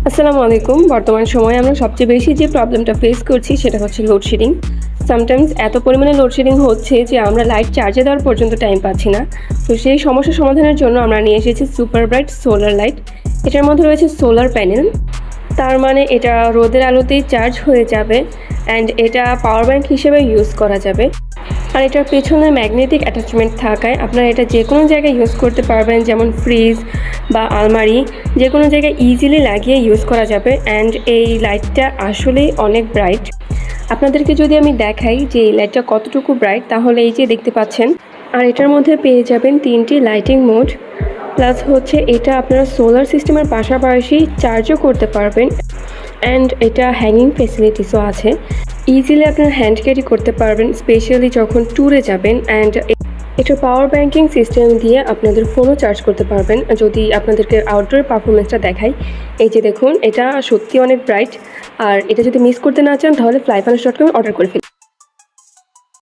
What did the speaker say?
আসসালামু আলাইকুম। বর্তমান সময়ে আমরা সবচেয়ে বেশি যে প্রবলেমটা ফেস করছি সেটা হচ্ছে লোডশেডিং। সামটাইমস এত পরিমাণে লোডশেডিং হচ্ছে যে আমরা লাইট চার্জে দেওয়ার পর্যন্ত টাইম পাচ্ছি না। তো সেই সমস্যা সমাধানের জন্য আমরা নিয়ে এসেছি সুপার ব্রাইট সোলার লাইট। এটার মধ্যে রয়েছে সোলার প্যানেল, তার মানে এটা রোদের আলোতেই চার্জ হয়ে যাবে অ্যান্ড এটা পাওয়ার ব্যাংক হিসেবে ইউজ করা যাবে। আর এটার পেছনে ম্যাগনেটিক অ্যাটাচমেন্ট থাকায় আপনারা এটা যে কোনো জায়গায় ইউজ করতে পারবেন, যেমন ফ্রিজ বা আলমারি, যে কোনো জায়গায় ইজিলি লাগিয়ে ইউজ করা যাবে। অ্যান্ড এই লাইটটা আসলেই অনেক ব্রাইট। আপনাদেরকে যদি আমি দেখাই যে এই লাইটটা কতটুকু ব্রাইট, তাহলে এই যে দেখতে পাচ্ছেন। আর এটার মধ্যে পেয়ে যাবেন 3টি লাইটিং মোড, প্লাস হচ্ছে এটা আপনারা সোলার সিস্টেমের পাশাপাশি চার্জও করতে পারবেন। অ্যান্ড এটা হ্যাঙ্গিং ফেসিলিটিসও আছে, ইজিলি আপনার হ্যান্ড ক্যারি করতে পারবেন, স্পেশালি যখন ট্যুরে যাবেন। অ্যান্ড এটা পাওয়ার ব্যাংকিং সিস্টেম দিয়ে আপনাদের ফোনও চার্জ করতে পারবেন। যদি আপনাদেরকে আউটডোর পারফরমেন্সটা দেখাই, এই যে দেখুন, এটা সত্যি অনেক ব্রাইট। আর এটা যদি মিস করতে না চান তাহলে flyfanush.com অর্ডার করে ফেলুন।